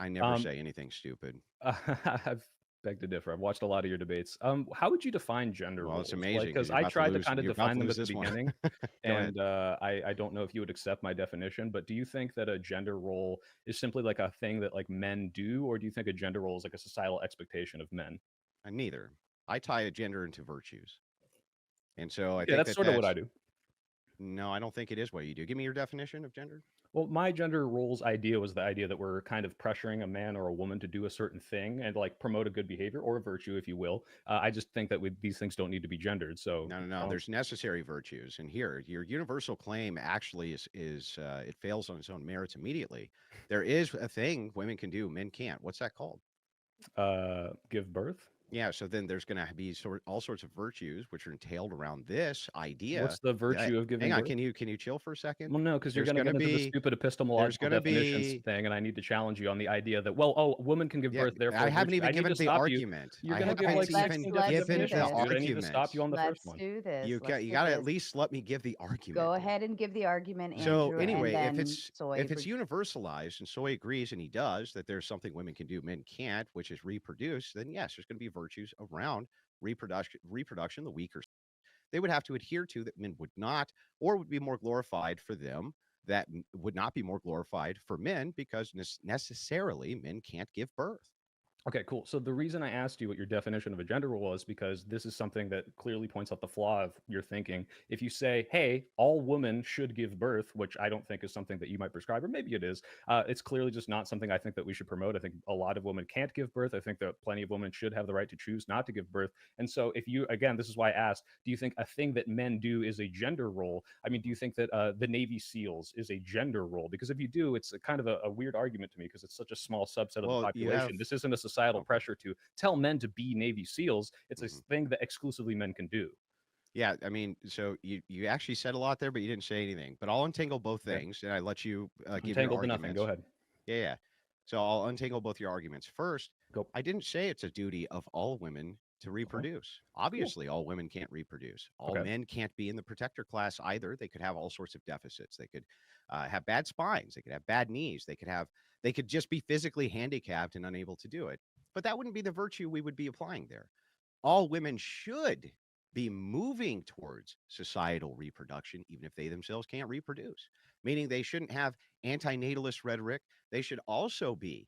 I never say anything stupid. I've beg to differ. I've watched a lot of your debates. How would you define gender Well, it's roles? Like, amazing because because you're I about to tried to lose. kind of You're about define to them lose at the this one. beginning, Go ahead. and I don't know if you would accept my definition, but do you think that a gender role is simply like a thing that like men do, or do you think a gender role is like a societal expectation of men? Neither. I tie a gender into virtues, and so I Yeah, think that's that sort of what I that's do. no. I don't think it is what you do. Give me your definition of gender. Well, my gender roles idea was the idea that we're kind of pressuring a man or a woman to do a certain thing and like promote a good behavior or a virtue, if you will. I just think that these things don't need to be gendered. So No, no, I no. don't. There's necessary virtues, and here your universal claim actually is it fails on its own merits immediately. There is a thing women can do, men can't. What's that called? Give birth. Yeah, so then there's going to be all sorts of virtues which are entailed around this idea What's the that virtue of hang giving on, birth? can you chill for a second? Well, no, because you're There's going to going get to into the be stupid there's epistemological going to definitions be thing, and I need to challenge you on the idea that, well, oh, woman can give yeah, birth, I therefore haven't virtue. even I need given to the stop you. argument. You're I going to give haven't like Okay, even 16 let's different do given the definitions, this. dude. I need to argument. stop you on the first Let's one. do this. Let's You do got to at this. least let me give the Go argument here. ahead and give the argument, So Andrew, and anyway, then if Soy. it's universalized and Soy agrees and he does that there's something women can do men can't, which is reproduce, then yes, there's going to be virtues around reproduction, the weaker they would have to adhere to that men would not, or would be more glorified for them that would not be more glorified for men because necessarily men can't give birth. Okay, cool. So the reason I asked you what your definition of a gender role is because this is something that clearly points out the flaw of your thinking. If you say, "Hey, all women should give birth," which I don't think is something that you might prescribe, or maybe it is, it's clearly just not something I think that we should promote. I think a lot of women can't give birth. I think that plenty of women should have the right to choose not to give birth. And so, if you, again, this is why I asked, do you think a thing that men do is a gender role? I mean, do you think that the Navy SEALs is a gender role? Because if you do, it's a kind of a weird argument to me because it's such a small subset of the Well, you have population. This isn't a societal okay. pressure to tell men to be Navy SEALs. It's a Mhm. thing that exclusively men can do. Yeah, I mean, so you actually said a lot there, but you didn't say anything. But I'll untangle both Okay. things, and I let you I'm give your tangled to nothing. Go arguments. ahead. Yeah, yeah. So I'll untangle both your arguments. First, Go. I didn't say it's a duty of all women to Okay. reproduce. Cool. Obviously, all women can't reproduce. All Okay. men can't be in the protector class either. They could have all sorts of deficits. They could have bad spines. They could have bad knees. They could just be physically handicapped and unable to do it. But that wouldn't be the virtue we would be applying there. All women should be moving towards societal reproduction, even if they themselves can't reproduce, meaning they shouldn't have antinatalist rhetoric. They should also be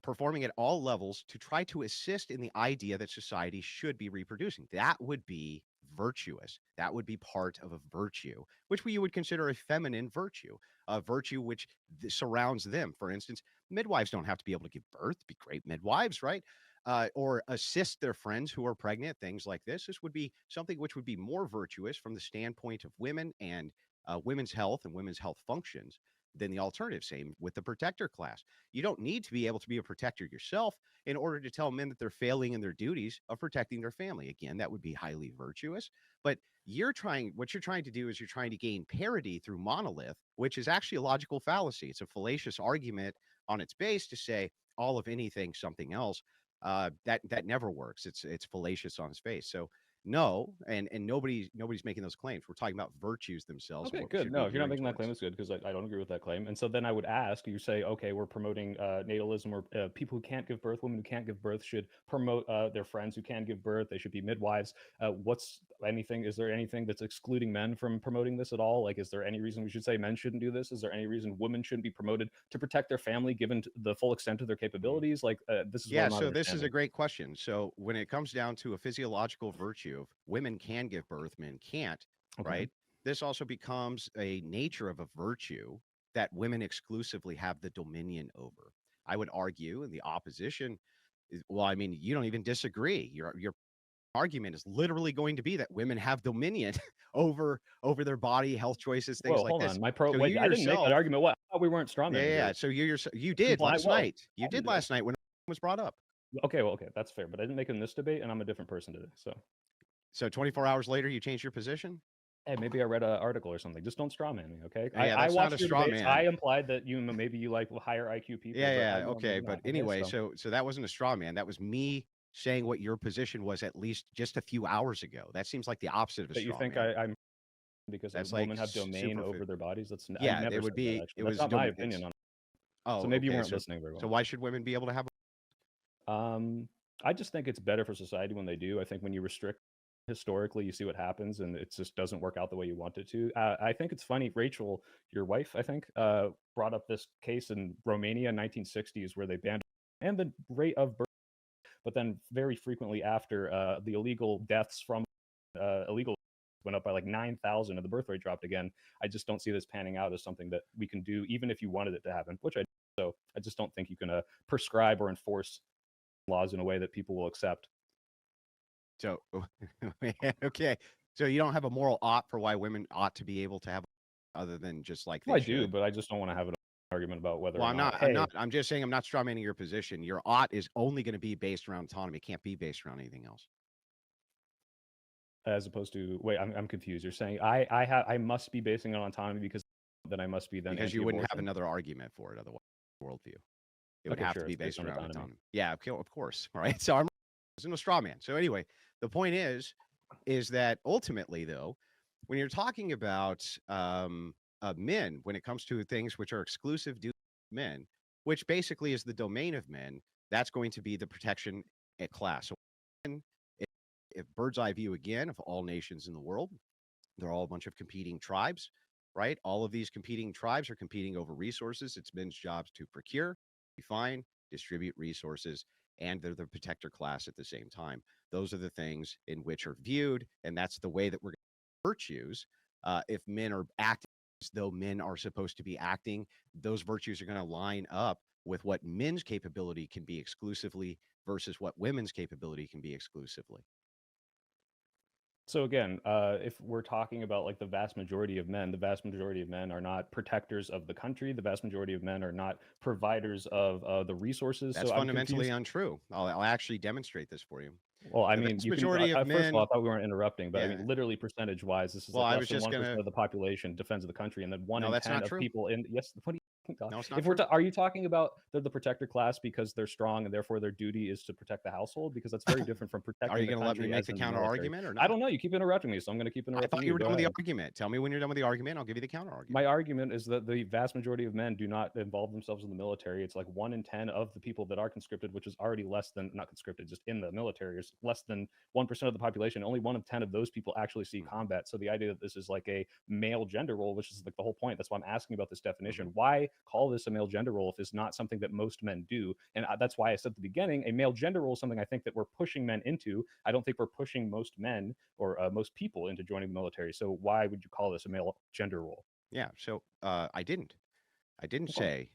performing at all levels to try to assist in the idea that society should be reproducing. That would be virtuous. That would be part of a virtue, which we would consider a feminine virtue, a virtue which surrounds them. For instance, midwives don't have to be able to give birth, be great midwives, right? Or assist their friends who are pregnant, things like this. This would be something which would be more virtuous from the standpoint of women and women's health and women's health functions than the alternative. Same with the protector class. You don't need to be able to be a protector yourself in order to tell men that they're failing in their duties of protecting their family. Again, that would be highly virtuous. But what you're trying to do is you're trying to gain parity through monolith, which is actually a logical fallacy. It's a fallacious argument on its base to say all of anything, something else. That never works. It's fallacious on its face. So no, and nobody's making those claims. We're talking about virtues themselves and Okay, what we good. should be No, if you're not adhering making that claim, towards. it's good because I don't agree with that claim. And so then I would ask, you say, okay, we're promoting natalism, or people who can't give birth, women who can't give birth should promote their friends who can give birth. They should be midwives. Is there anything that's excluding men from promoting this at all? Like, is there any reason we should say men shouldn't do this? Is there any reason women shouldn't be promoted to protect their family given the full extent of their Mhm. capabilities? Like, this is what Yeah, I'm not so this is a understanding. great question. So when it comes down to a physiological virtue of women can give birth, men can't, Okay. right? This also becomes a nature of a virtue that women exclusively have the dominion over. I would argue, and the opposition is, well, I mean, you don't even disagree. Your argument is literally going to be that women have dominion over their body, health choices, things Whoa, like hold this. on. So you Wait, I didn't make that yourself, argument. What? I thought we weren't yeah, strawmanning yeah. here. So you did Imply, last whoa. night. You I did didn't do last night when it was brought up. Okay, well, okay, that's fair, but I didn't make it in this debate, and I'm a different person today. So, So 24 hours later, you changed your position. hey, maybe I read an article or something. Just don't straw man me, okay? Yeah, I that's not a watched your straw debates. I man. implied that maybe you like higher IQ people, but I Yeah, yeah, know okay. maybe But not. Okay, anyway, so so that wasn't a straw man. That was me saying what your position was at least just a few hours ago. That seems like the opposite of a that you straw think man. I'm because That's like women have domain super. over their bodies. I Yeah, never it would said that be. actually. It That's was. not my It's opinion on it. Oh, So maybe you okay. weren't listening very So well. why should women be able to have? I just think it's better for society when they do. I think when you restrict historically, you see what happens, and it just doesn't work out the way you want it to. I think it's funny. Rachel, your wife, I think, brought up this case in Romania in 1960s where they banned and the rate of birth, but then very frequently after the illegal deaths from illegal went up by like 9,000 and the birth rate dropped again. I just don't see this panning out as something that we can do, even if you wanted it to happen, which I do. So I just don't think you can prescribe or enforce laws in a way that people will accept. So, okay. So you don't have a moral ought for why women ought to be able to have, other than just like they Well, I do, should? but I just don't want to have an argument about whether Well, or I'm not. not. Hey, I'm not. I'm just saying I'm not strawmanning your position. Your ought is only going to be based around autonomy. It can't be based around anything else. as opposed to wait, I'm confused. You're saying I must be basing it on autonomy because then I must be then Because you wouldn't have anti-abortion? another argument for it otherwise. Worldview. It would Okay, have sure, to be it's based based on around autonomy. autonomy. Yeah, of course. All right. So I'm no straw man. So anyway, the point is that ultimately, though, when you're talking about men, when it comes to things which are exclusive to men, which basically is the domain of men, that's going to be the protection at class. So if bird's eye view again of all nations in the world, they're all a bunch of competing tribes, right? All of these competing tribes are competing over resources. It's men's jobs to procure, define, distribute resources, and they're the protector class at the same time. Those are the things in which are viewed, and that's the way that we're virtues. If men are acting as though men are supposed to be acting, those virtues are going to line up with what men's capability can be exclusively versus what women's capability can be exclusively. So again, if we're talking about like the vast majority of men, the vast majority of men are not protectors of the country. The vast majority of men are not providers of the resources. That's So I'm fundamentally confused. untrue. I'll actually demonstrate this for you. Well, I The mean, vast you can. majority of First of all, I men, thought we weren't interrupting, but I yeah. mean, literally percentage-wise, this is Well, like I less was than just 1% gonna. of the population defends the country, and then one No, in that's 10 not of true. people in yes. What do you think? No, it's not If we're true. are you talking about the protector class because they're strong and therefore their duty is to protect the household? Because that's very different from Are protecting you the going to let me country make as the in the counter military. argument or I not? don't know. You keep interrupting me, so I'm going to keep I interrupting thought you. you were Go done with the ahead. argument. Tell me when you're done with the argument. I'll give you the counter argument. My argument is that the vast majority of men do not involve themselves in the military. It's like 1 in 10 of the people that are conscripted, which is already less than, not conscripted, just in the military, is less than 1% of the population. Only 1 of 10 of those people actually see combat. So the idea that this is like a male gender role, which is like the whole point, that's why I'm asking about this definition. Why call this a male gender role if it's not something that most men do? And that's why I said at the beginning, a male gender role is something I think that we're pushing men into. I don't think we're pushing most men or most people into joining the military. So why would you call this a male gender role? Yeah. So I didn't. I didn't Okay.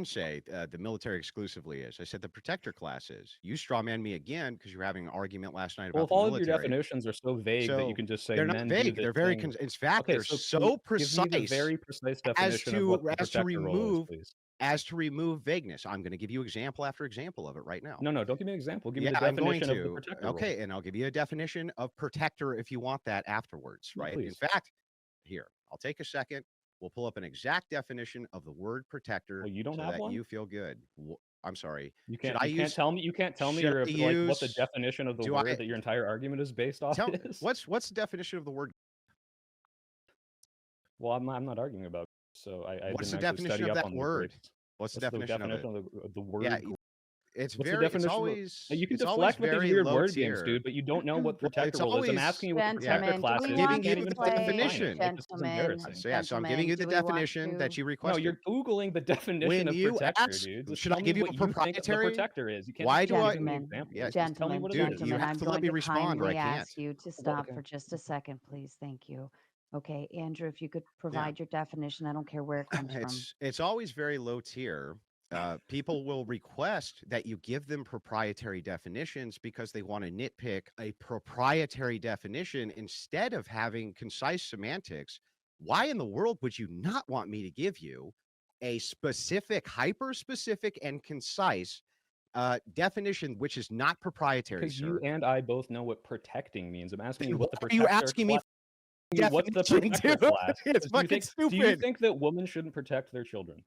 say the military exclusively is. I said the protector class is. You strawman me again because you were having an argument last night Well, about if the all of your military. definitions are so vague that you So can just say they're not men do vague. this They're very, thing. in fact, Okay, they're so can you so give me the precise very precise as definition of to what the protector role is, please? vagueness. I'm going to give you example after example of it right now. No, no, don't give me an example. Give me Yeah, the I'm going definition of the to. protector role. Okay, and I'll give you a definition of protector if you want that afterwards, Yeah, right? In please. fact, here, I'll take a second. We'll pull up an exact definition of the word protector Well, you don't so have that one? you feel good. I'm sorry. You Should can't I you can't use tell me you can't tell me should your I like what the use definition of the do I word that your entire argument is based off tell is? what's the definition of the word? Well, I'm not arguing about it, so I What's didn't the actually definition study of up that on the word? Greeks. What's the What's the definition of it? definition of the Yeah, word? What's the it's definition of you can deflect with these very weird low word games, tier. dude, but you don't know what Well, protector it's role is. I'm always asking you what the yeah. protector Gentlemen, do class we is. You Giving want can't you to even the fucking play, define it. definition. Like, this is gentlemen, embarrassing. So yeah, so I'm giving gentlemen, you the do we want definition that to? you No, requested. you're Googling the definition When of you protector, ask, dude. Just should I tell me give you a what you think the proprietary? protector is. You can't Why just do keep I? giving me Gentlemen, Yeah, examples. Just tell me gentlemen, what it dude, is. you gentlemen, have I'm to let going me to respond or I kindly can't. ask you to Well, stop okay. for just a second, please. Thank you. Okay, Andrew, if you could Yeah, provide your definition, I don't care where it comes from. it's always very low tier. People will request that you give them proprietary definitions because they want to nitpick a proprietary definition instead of having concise semantics. Why in the world would you not want me to give you a specific, hyper specific, and concise definition, which is not proprietary, Because you sir? and I both know what protecting means. I'm asking you Then why what the are you protector asking me class. for What's the definition, protector dude? class? It's 'Cause fucking do you stupid. think that women shouldn't protect their children?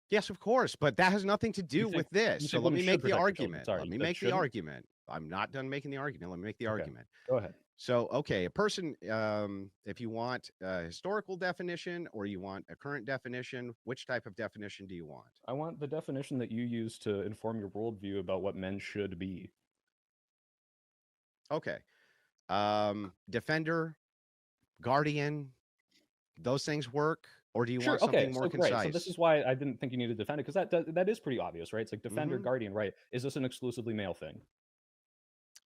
Yes, of course, but that has nothing to You do think with this. you So think let women me should make the protect their children? argument. Sorry, Let you me said make the shouldn't? argument. I'm not done making the argument. Let me make the Okay, argument. go ahead. So, okay, a person, if you want a historical definition or you want a current definition, which type of definition do you want? I want the definition that you use to inform your worldview about what men should be. Okay. Defender, guardian, those things work? Or do you want Sure. Okay. something more So great. So this concise? is why I didn't think you needed to defend it, because that is pretty obvious, right? It's like defender, Hmm. guardian, right? Is this an exclusively male thing?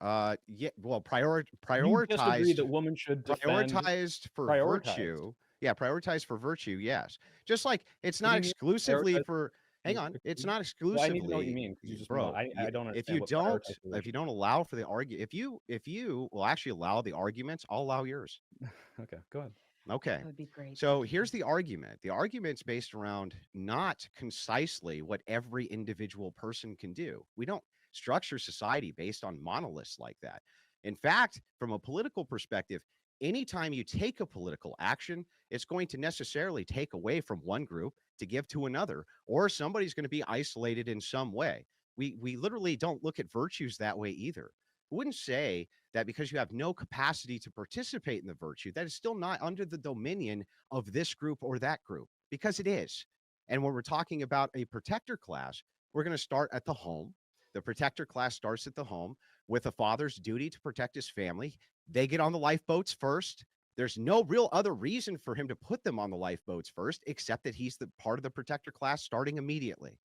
Yeah, well, You disagree that women should defend prioritized for prioritize. virtue. Yeah, prioritized for virtue, yes. Just like it's What do not you mean exclusively prioritize? for hang on, it's not Well, I need to know what you exclusively mean because you just went on. bro, I don't if understand you what don't prioritize for if you virtue. don't allow for the if you will actually allow the arguments, I'll allow yours. Okay, go ahead. Okay. That would be great. So Thank you. here's the argument. The argument's based around not concisely what every individual person can do. We don't structure society based on monoliths like that. In fact, from a political perspective, anytime you take a political action, it's going to necessarily take away from one group to give to another, or somebody's going to be isolated in some way. We literally don't look at virtues that way either. I wouldn't say that because you have no capacity to participate in the virtue, that is still not under the dominion of this group or that group, because it is. And when we're talking about a protector class, we're going to start at the home. The protector class starts at the home with a father's duty to protect his family. They get on the lifeboats first. There's no real other reason for him to put them on the lifeboats first, except that he's the part of the protector class starting immediately.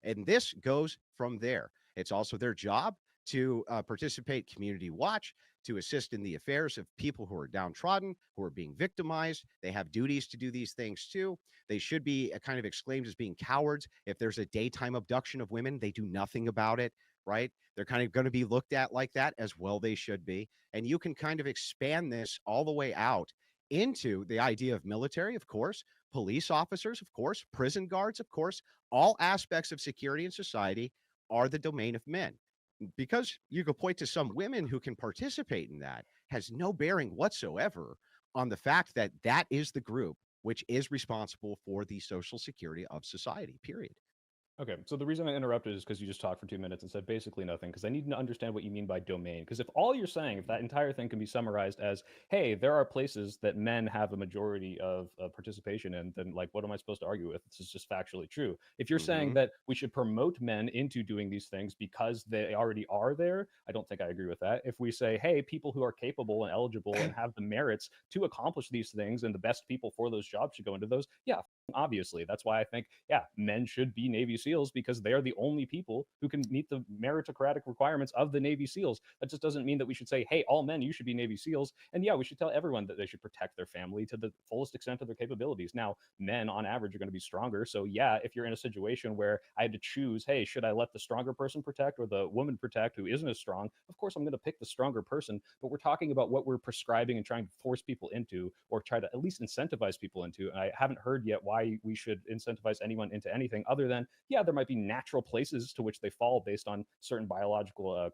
And this goes from there. It's also their job to participate community watch, to assist in the affairs of people who are downtrodden, who are being victimized. They have duties to do these things too. They should be kind of exclaimed as being cowards. If there's a daytime abduction of women, they do nothing about it, right? They're kind of going to be looked at like that, as well they should be. And you can kind of expand this all the way out into the idea of military, of course, police officers, of course, prison guards, of course. All aspects of security and society are the domain of men. Because you could point to some women who can participate in that has no bearing whatsoever on the fact that that is the group which is responsible for the social security of society, period. Okay, so the reason I interrupted is because you just talked for 2 minutes and said basically nothing, because I need to understand what you mean by domain. Because if all you're saying, if that entire thing can be summarized as, hey, there are places that men have a majority of participation in, then like, what am I supposed to argue with? This is just factually true. If you're saying Hmm. that we should promote men into doing these things because they already are there, I don't think I agree with that. If we say, hey, people who are capable and eligible and have the merits to accomplish these things and the best people for those jobs should go into those, yeah, obviously. That's why I think, yeah, men should be Navy SEALs because they're the only people who can meet the meritocratic requirements of the Navy SEALs. That just doesn't mean that we should say, hey, all men, you should be Navy SEALs. And yeah, we should tell everyone that they should protect their family to the fullest extent of their capabilities. Now, men on average are going to be stronger. So yeah, if you're in a situation where I had to choose, hey, should I let the stronger person protect or the woman protect who isn't as strong? Of course, I'm going to pick the stronger person. But we're talking about what we're prescribing and trying to force people into or try to at least incentivize people into. And I haven't heard yet why we should incentivize anyone into anything other than, yeah, there might be natural places to which they fall based on certain biological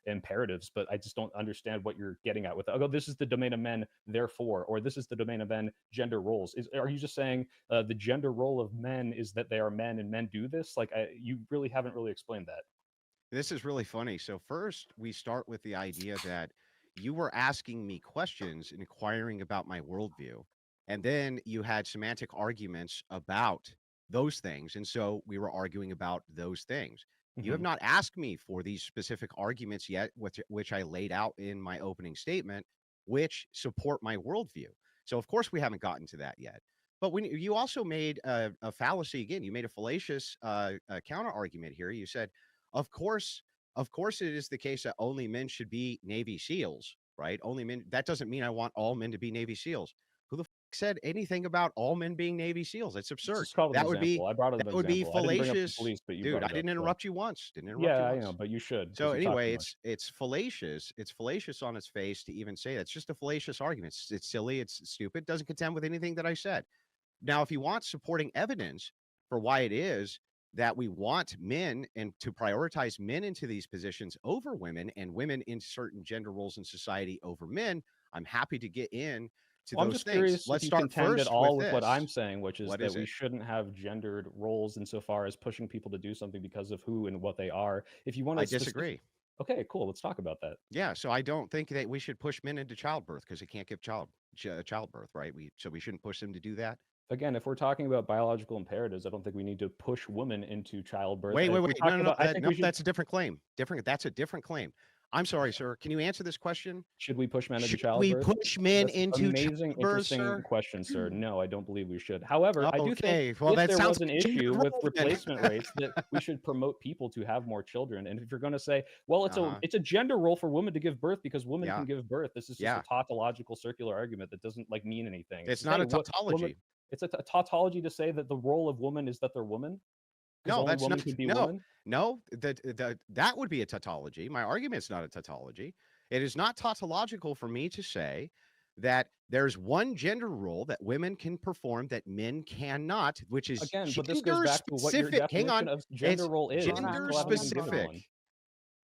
imperatives, but I just don't understand what you're getting at with, oh, this is the domain of men, therefore, or this is the domain of men, gender roles. Are you just saying the gender role of men is that they are men and men do this? Like, you really haven't really explained that. This is really funny. So, first, we start with the idea that you were asking me questions and inquiring about my worldview. And then you had semantic arguments about those things. And so we were arguing about those things. You have Mm-hmm. not asked me for these specific arguments yet, which I laid out in my opening statement, which support my worldview. So, of course, we haven't gotten to that yet. But when you also made a fallacy again, you made a fallacious counter argument here. You said, of course, of course, it is the case that only men should be Navy SEALs, right? Only men. That doesn't mean I want all men to be Navy SEAls. Who the said anything about all men being Navy SEAls? It's It's absurd. just called an That would be example. I brought it that up an would be example. I didn't bring up the fallacious, police, but you dude. brought I it up. didn't So interrupt you once. Didn't interrupt you yeah, I know, once. but you should So because you talk too anyway, much. it's fallacious. It's fallacious on its face to even say that. It's just a fallacious argument. It's silly. It's stupid. Doesn't contend with anything that I said. Now, if you want supporting evidence for why it is that we want men and to prioritize men into these positions over women and women in certain gender roles in society over men, I'm happy to get in to Well, I'm those just things. curious if Let's you start contend at first with all with what I'm this. saying, which is What that is we it? shouldn't have gendered roles insofar as pushing people to do something because of who and what they are. If you want I to specific, disagree. Okay, cool. Let's talk about that. Yeah, so I don't think that we should push men into childbirth because they can't give childbirth, right? So we shouldn't push them to do that. Again, if we're talking about biological imperatives, I don't think we need to push women into childbirth. Wait, And wait, if we're wait. No, talking no, no. about, I think No, we should. that's a different claim. That's a different claim. I'm sorry, sir. Can you answer this question? Should we push men into Should we childbirth? push men That's into amazing, childbirth, interesting sir? question, sir. No, I don't believe we should. However, I do think Okay. Well, if that there sounds was an like gender issue with role then. replacement rates, that we should promote people to have more children. And if you're going to say, well, Uh-huh. it's a gender role for women to give birth because women Yeah. can give birth, this is just Yeah. a tautological circular argument that doesn't like mean anything. It's to not say a tautology. it's a tautology to say that the role of woman is that they're woman. Because No, only that's woman not. can be No, woman. no. That would be a tautology. My argument's not a tautology. It is not tautological for me to say that there's one gender role that women can perform that men cannot, which is Again, but this goes gender back to what your specific. Hang definition on. of gender It's role is. You gender still haven't even given specific. one.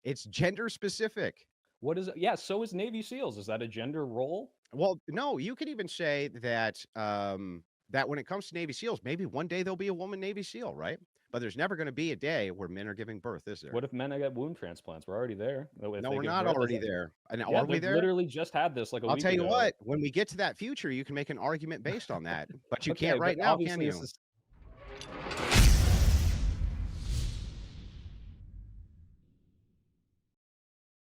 It's gender specific. What is it? Yeah, so is Navy SEALs. Is that a gender role? Well, no, you could even say that that when it comes to Navy SEALs, maybe one day there'll be a woman Navy SEAL, right? But there's never going to be a day where men are giving birth, is there? What if men get wound transplants? We're already there. No, we're not already there. And Yeah, are we we there? literally just had this like a I'll week tell you ago. what, when we get to that future, you can make an argument based on that, but you Okay, can't right but now, obviously can you? this is